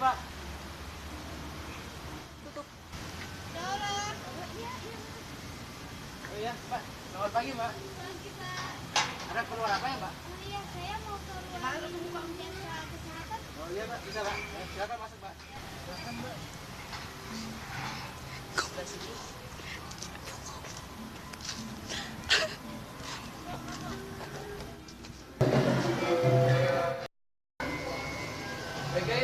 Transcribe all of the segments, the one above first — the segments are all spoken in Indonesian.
Pak. Tutup. Oh iya, Pak. Selamat pagi, Mbak. Pagi, Pak. Ada keluar apa ya, Mbak? Oh iya, saya mau ke ruang jasa kesehatan. Oh iya, Pak. Bisa, Pak. Silakan masuk, Pak. Silakan, Mbak. Oke.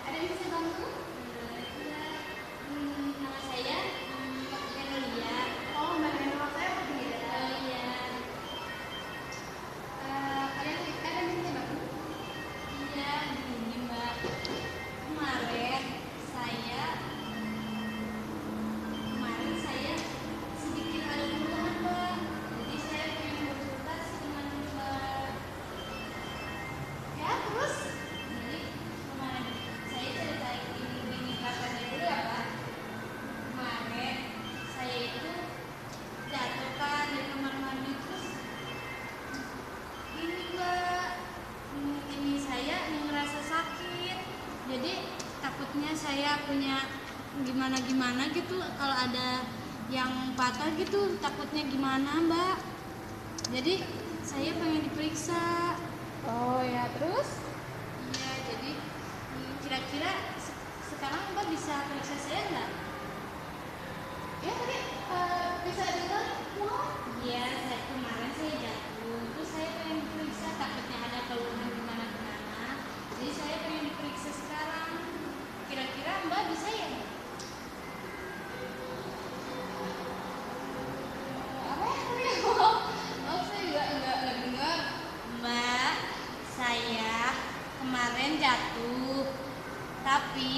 Ada yang bisa bantu? Nama saya Emilia. Oh, Mbak Nela, saya Emilia. Iya. Ada yang bisa bantu? Iya, begini Mbak. Kemarin saya sedikit ada keluhan Mbak. Jadi saya pengen konsultasi dengan Mbak. Ya, terus? Jadi kemarin saya ceritain ini katanya dulu ya Pak. Kemarin saya itu jatuh kan di kamar mandi terus ini Mbak, ini saya ngerasa sakit. Jadi takutnya saya punya gimana gitu kalau ada yang patah gitu, takutnya gimana Mbak. Jadi saya pengen diperiksa. Oh ya, terus? Iya, jadi kira-kira sekarang Mbak bisa periksa saya nggak? Ya tadi bisa dengar? Iya, kemarin saya jatuh, terus saya pengen diperiksa, takutnya ada keluhan gimana-gimana. Jadi saya pengen diperiksa sekarang. Kira-kira Mbak bisa ya? Apa ya tadi? Oh, saya juga nggak dengar. Mbak, saya kemarin jatuh, tapi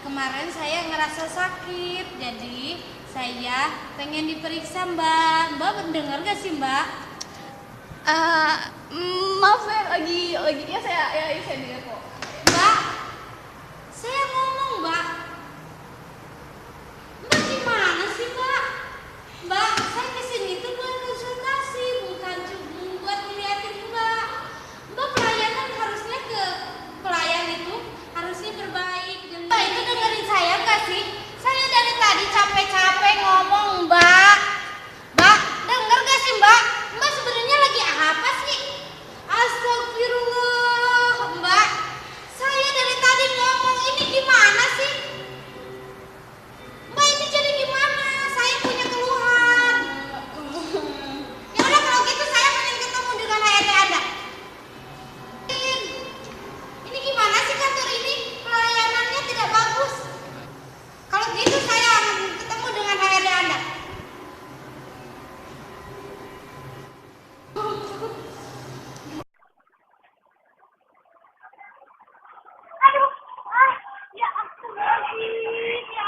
kemarin saya ngerasa sakit, jadi saya pengen diperiksa Mbak. Mbak mendengar gak sih Mbak? Maaf saya lagi ya saya dengar kok. Mbak, saya ngomong Mbak. Mbak gimana sih Mbak? Mbak, saya kesini tuh buat konsultasi, bukan cuma buat ngeliatin Mbak. Mbak pelayanan harusnya ke pelayan itu harusnya berbaik. Dan Mbak itu dengerin saya nggak sih? Saya dari tadi capek-capek ngomong Mbak. Mbak, denger gak sih Mbak? Mbak sebenarnya lagi apa sih? Astagfirullah, Mbak. Saya dari tadi ngomong, ini gimana sih? Mbak ini jadi gimana? Saya punya keluhan. Ya udah kalau gitu saya pengen ketemu dengan HRD Anda. Ini gimana sih kantor ini? Pelayanannya tidak bagus. Kalau gitu saya akan ketemu dengan HRD Anda. Aduh, ya ampun lagi, ya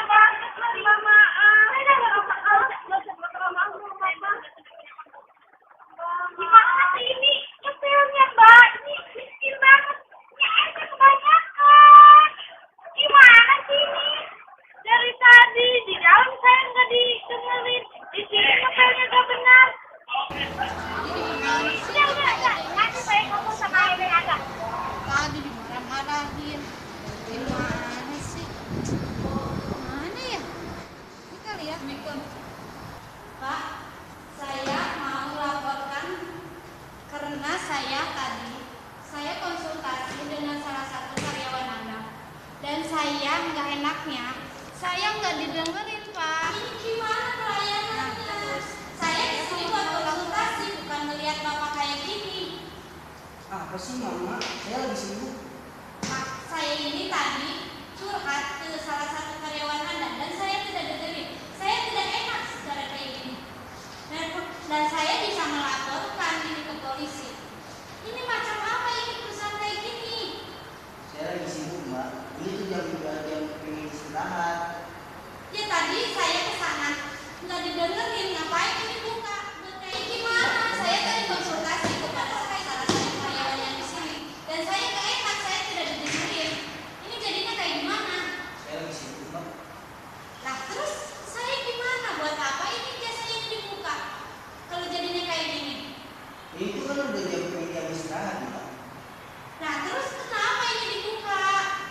banget lah maaf. Gimana sih ini nyetirnya Mbak? Ini miskin banget. Ini airnya kebanyakan. Gimana sih ini? Dari tadi di dalam saya nggak didengerin, di sini ngepelnya nggak benar. Udah, nanti saya ngomong sama HRD Anda. Tadi dimarah-marahin. Gimana sih? Mana ya? Ini kali ya. Pak, saya mau laporkan karena saya konsultasi dengan salah satu karyawan Anda dan saya nggak enaknya, saya nggak didengerin Pak. Ini gimana pelayanannya? Saya kesini buat konsultasi, bukan melihat Bapak kayak gini. Apa sih, Mama? Saya lagi sibuk. Pak, saya ini tadi curhat ke salah satu karyawan Anda dan saya tidak dengerin. Saya tidak enak secara kayak gini. Dan saya bisa melaporkan ini ke polisi. Ini macam apa ini perusahaan kayak gini? Saya lagi Itu kan udah jam istirahat, Mbak. Nah, terus kenapa ini dibuka?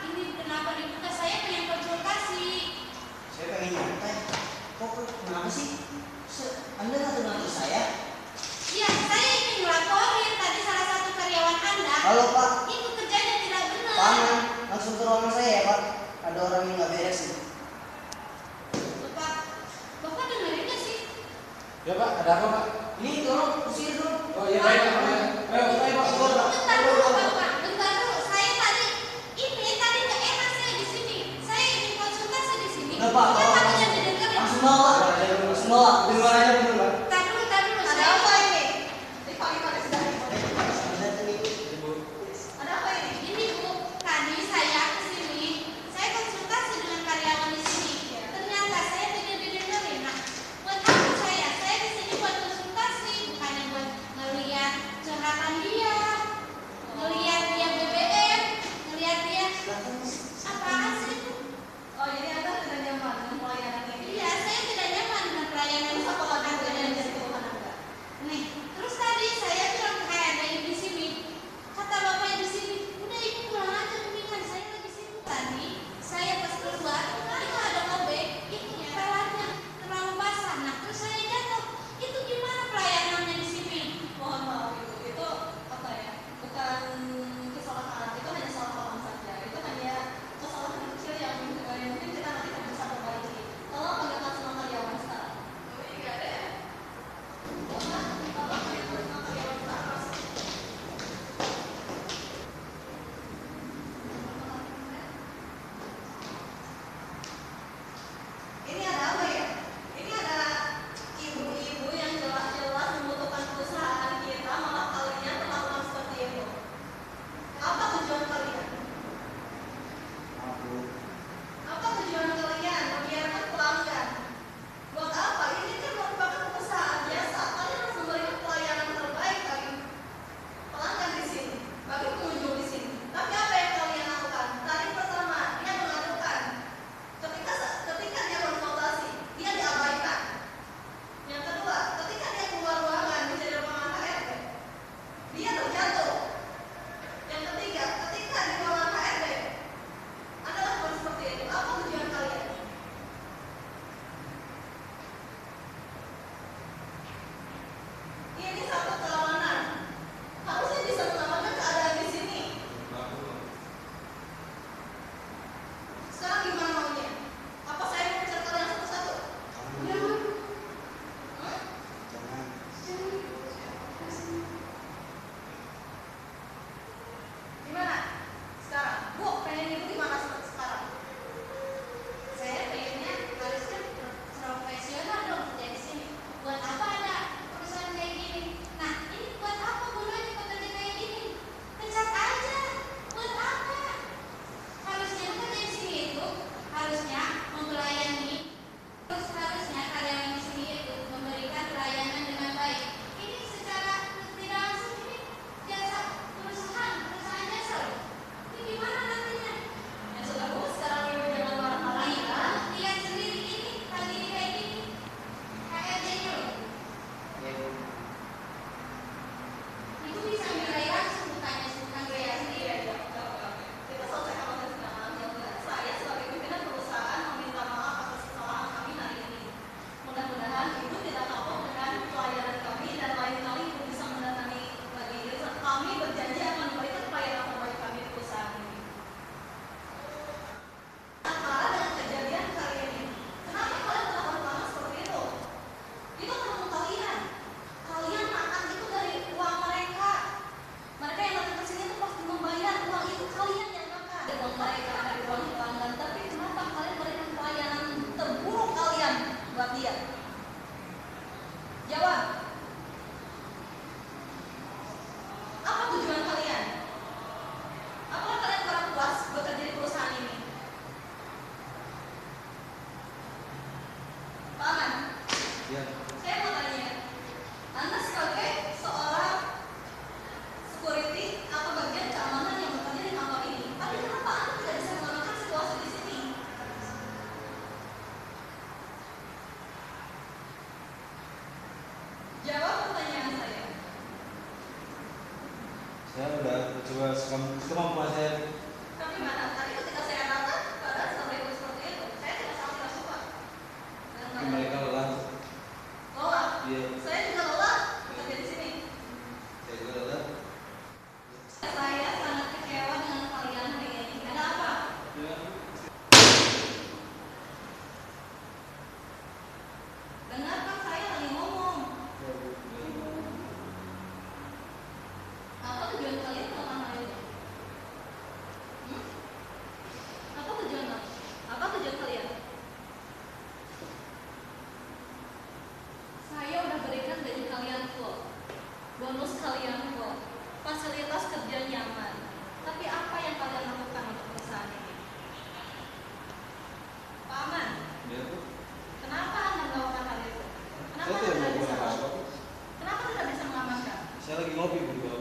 Ini kenapa dibuka? Saya pengen konsultasi. Saya pengen nyantai. Kok kenapa sih? Anda nggak kenal saya? Iya, saya ingin melaporin tadi salah satu karyawan Anda. Halo Pak, Itu kerjanya tidak benar. Paman, langsung ke ruangan saya ya Pak. Ada orang yang nggak beres nih. Bapak dengerin nggak sih? Ya Pak, ada apa Pak? Ini tolong usir dulu. Oh iya baik Pak. Ayo Pak. Bentar dulu Bapak, bentar dulu. Saya tadi nggak enak saya di sini. Saya ingin konsultasi di sini. Udah Pak, Kenapa tolong tidak didengerin? langsung bawa. Langsung bawa. Di luar aja bener Pak. Bentar dulu. Ada Saya apa ini? Dipanggil sudah. Ibu. Ada apa ini? ini Bu, tadi saya ke sini. Saya konsultasi dengan karyawan di sini. Ternyata saya tidak didengerin. Nah, buat apa saya? Saya di sini buat konsultasi, bukannya buat ngeliat Saya udah coba sekemampuan saya. Tapi mana tadi ketika saya datang, keadaan sampai itu seperti itu. Saya tidak suka. Tapi mereka lelah. Lelah. Iya. Saya juga lelah bekerja di sini. Saya juga lelah. Saya sangat kecewa dengan kalian hari ini. Ada apa? Ya. Dengarkan saya lagi ngomong. Apa tujuan kalian melakukan hal itu? Apa tujuan? Apa tujuan kalian? Saya udah berikan gaji kalian full, bonus kalian full, fasilitas kerja nyaman. Tapi apa yang kalian lakukan untuk perusahaan ini? Pak Aman, Ya. kenapa Anda melakukan hal itu? Kenapa Saya Anda tidak tidak bisa? melakukan apa-apa. Kenapa tidak bisa mengamankan? Saya lagi ngopi berdua.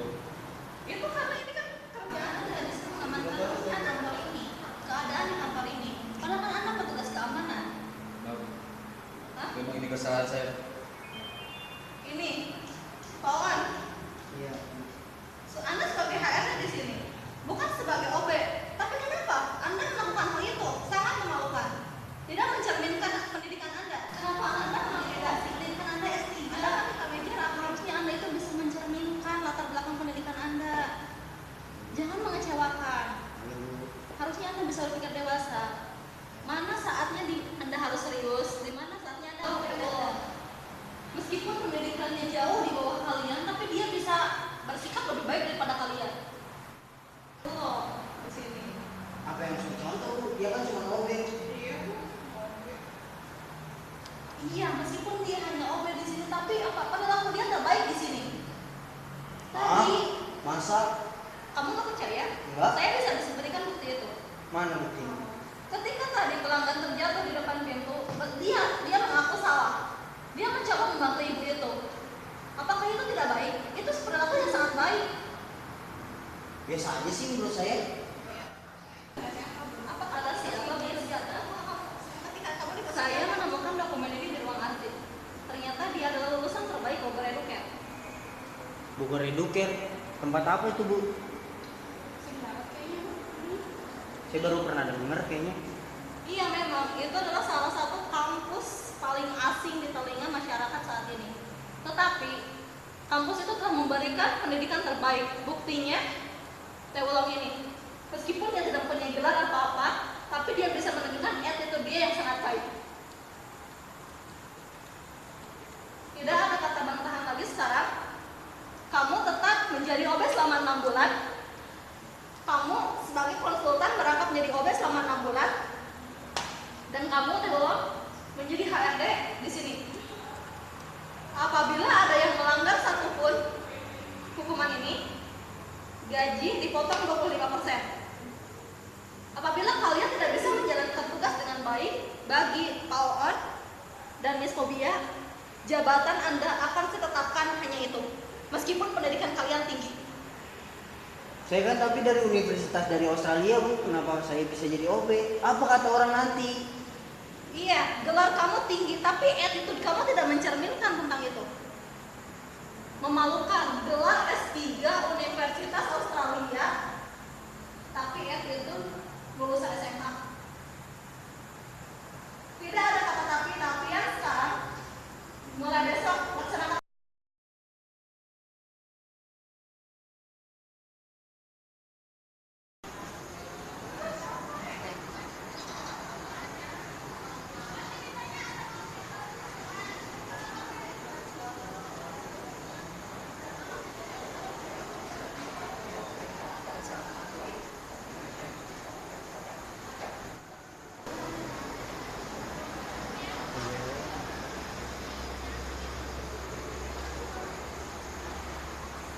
Itu karena ini kan kerjaan Anda bisa mengamankan keadaan kantor ini, keadaan di kantor ini. Padahal kan Anda petugas keamanan. Hah? Memang ini kesalahan saya. Ini, Pak Wan, Iya. Anda sebagai HRD di sini, bukan sebagai OB. Tapi kenapa Anda melakukan hal itu? Sangat memalukan. Tidak mencerminkan pendidikan Anda. Kenapa Anda mengedukasi pendidikan Anda S3? Anda kan manajer, harusnya Anda itu bisa mencerminkan latar belakang pendidikan Anda. Jangan mengecewakan. Harusnya Anda bisa berpikir dewasa. Mana saatnya Anda harus serius, di mana saatnya Anda harus berbohong. Meskipun pendidikannya jauh di bawah kalian, tapi dia bisa bersikap lebih baik daripada kalian. Loh, di sini. Apa yang saya contoh, Bu? Dia kan cuma OB. Iya, meskipun dia hanya OB di sini, tapi apa perilaku dia tidak baik di sini. Tadi, Masa? kamu nggak percaya? Enggak. Saya bisa berikan bukti itu. Mana buktinya? Ketika tadi pelanggan terjatuh di depan pintu, dia mengaku salah. Dia mencoba membantu ibu itu. Apakah itu tidak baik? Itu perilaku yang sangat baik. Biasa aja sih menurut saya. Apa kata siapa dia? Saya menemukan dokumen ini di ruang arsip. Ternyata dia adalah lulusan terbaik Bogor Educare. Bogor Educare. Tempat apa itu, Bu? Saya baru pernah dengar kayaknya. Iya memang, itu adalah salah satu kampus paling asing di telinga masyarakat saat ini. Tetapi, kampus itu telah memberikan pendidikan terbaik. Buktinya, saya ulang ini. Meskipun dia tidak punya gelar apa-apa, tapi dia bisa menunjukkan attitude dia yang sangat baik. Tidak ada kata bantahan lagi sekarang. Kamu tetap menjadi OB selama 6 bulan. Kamu sebagai konsultan berangkat menjadi OB selama 6 bulan. Dan kamu belum menjadi HRD di sini. Apabila ada yang melanggar satupun hukuman ini, gaji dipotong 25%. Apabila kalian tidak bisa menjalankan tugas dengan baik, bagi Pak Oon dan Miss Fobia, jabatan Anda akan ditetapkan hanya itu, meskipun pendidikan kalian tinggi. Saya kan tapi dari universitas dari Australia, Bu. Kenapa saya bisa jadi OB? Apa kata orang nanti? Iya, gelar kamu tinggi, tapi attitude kamu tidak mencerminkan tentang itu. Memalukan, gelar S3 Universitas Australia, tapi attitude lulusan SMA. Tidak ada kata tapi yang sekarang, mulai besok laksanakan.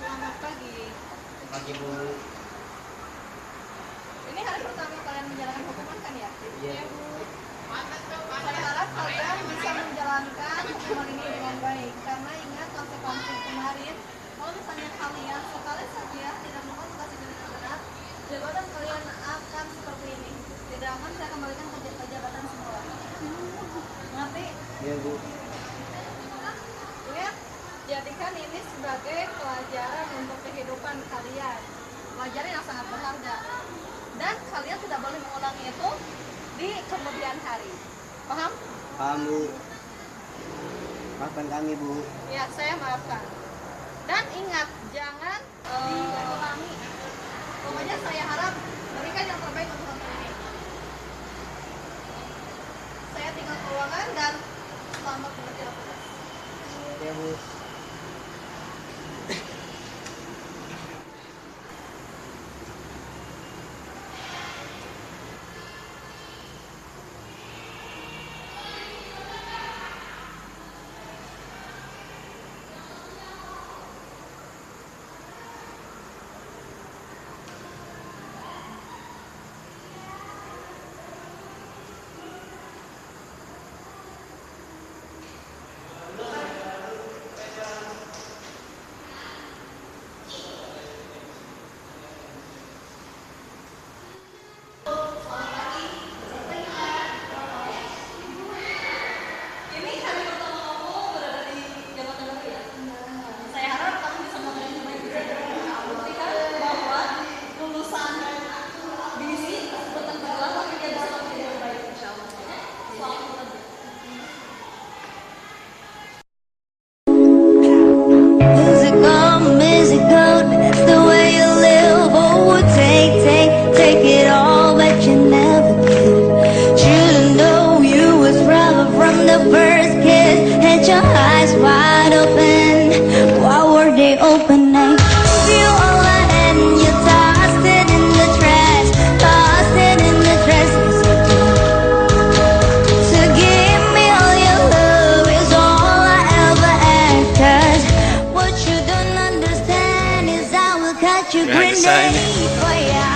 Selamat pagi. Pagi, Bu. Ini hari pertama kalian menjalankan hukuman kan ya? Iya. Bu. Saya harap kalian bisa menjalankan hukuman ini dengan baik. Karena ingat konsekuensi kemarin, kalau misalnya kalian sekali saja tidak melakukan tugas dengan benar, jabatan kalian akan seperti ini. Tidak akan saya kembalikan ke jabatan semula. Ngerti? Iya, Bu. Ya, jadi jadikan ini sebagai pelajaran untuk kehidupan kalian. Pelajaran yang sangat berharga. Dan kalian tidak boleh mengulangi itu di kemudian hari. Paham? Paham, Bu. Maafkan kami, Bu. Ya, saya maafkan. Dan ingat, jangan diulangi. Pokoknya saya harap berikan yang terbaik untuk teman ini. Saya tinggal ke ruangan dan selamat mengerjakan tugas. Ya, Bu. Ini hari pertama kamu berada di jabatan baru ya? Saya harap kamu bisa mengerjakan yang baik. Buktikan bahwa lulusan BC sebutan bergelar tapi dia bisa menjadi yang baik, insya Allah. Selamat bekerja. Musical, that's the way you live. Oh, take it all, but you never give. Should've known you was forever from the first kiss. Had your eyes wide open, why were they open? I gave you all I had and you tossed it in the trash, tossed it in the trash. To give me all your love is all I ever ask. 'Cause what you don't understand is I will cut you grenade for ya.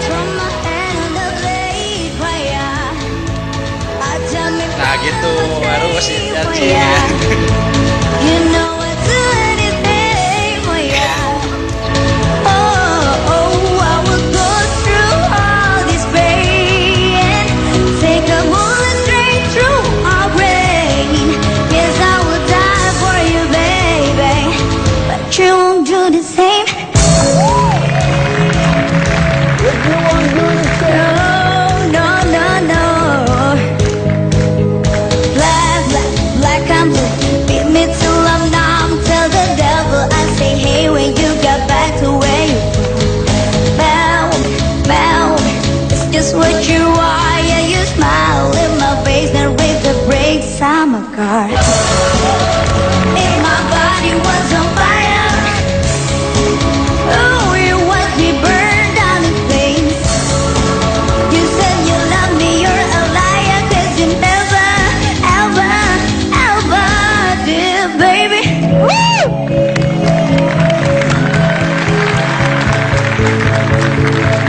Throw my hand on the blade for ya. I tell me Nah gitu, baru masih for janji ya. ya. You know I'd do anything for ya. Oh, I will go through all this pain, take a bullet straight through our brain. Yes, I will die for you, baby, but you won't do the same. No, no, no. Black and blue, beat me till I'm numb. Tell the devil I say, hey, when you got back to where you from. Bound, it's just what you are. Yeah, you smile in my face and raise the brakes. I'm a car. If my body was on fire, oh, you watch me burn down in flames. You said you love me, you're a liar, 'cause you never, ever, ever did, baby. Woo!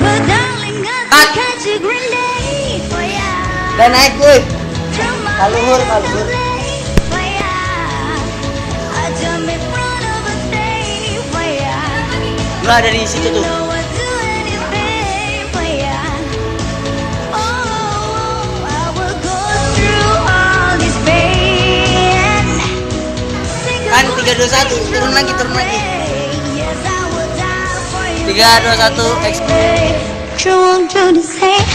But darling, I catch a grenade for ya. Udah naik, kuy. Throw my Kaluhur, hand on the kaluhur. blade for ya. I jump in front of a stage for ya. Enggak ada di situ tuh. Know I'd do anything for ya. Oh, I will go through all this pain. Kan 3, 2, 1, turun lagi, turun lagi. Yes, I will die for you. 3, 2, 1, You won't do the same.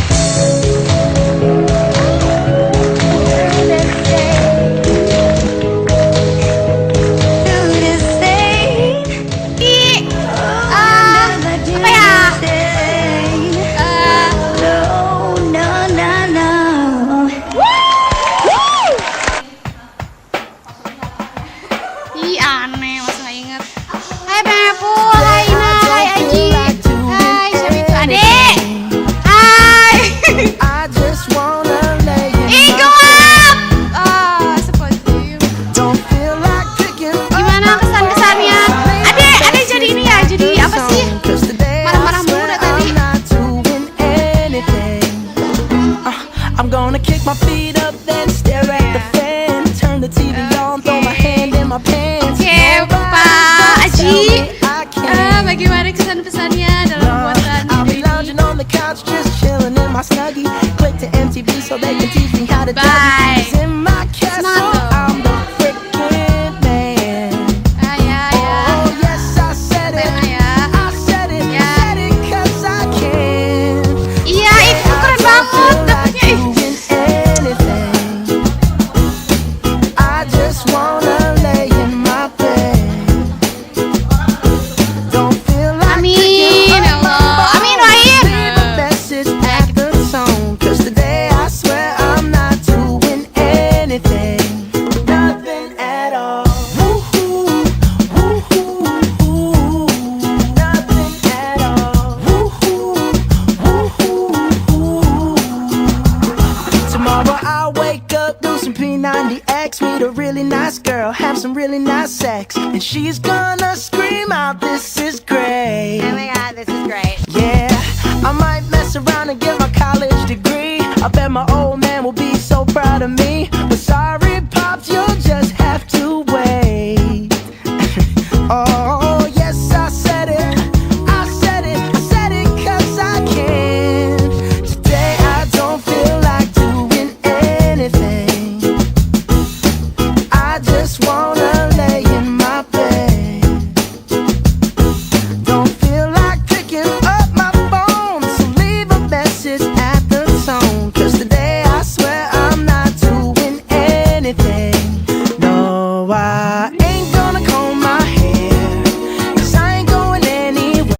Do the same. Never do the same. No, no, no, no. Ih aneh, masa nggak inget. Hai Bepul, hai Ina, hai Aji, hai siapa itu Adek, hai. Ih gelap. Seperti gimana kesan-kesannya? Adek jadi ini ya, jadi apa sih? Marah-marah mulu dah tadi. I'm gonna kick my feet up, then stare at the fan. Turn the TV on, throw my hand in my pants. Oke, Pak Aji, bagaimana kesan-pesannya dalam buatan I'll be video lounging on the couch, just chilling in my snuggie. Click to MTV so they can teach me how to Bye. in my castle. Smart. I'm the freaking man. some really nice sex, and she's gonna scream out, "This is great." Oh my god, this is great. Yeah, I might mess around and get my college degree. I bet my old man will be so proud of me. But sorry, Pops, you'll just have to wait. Oh.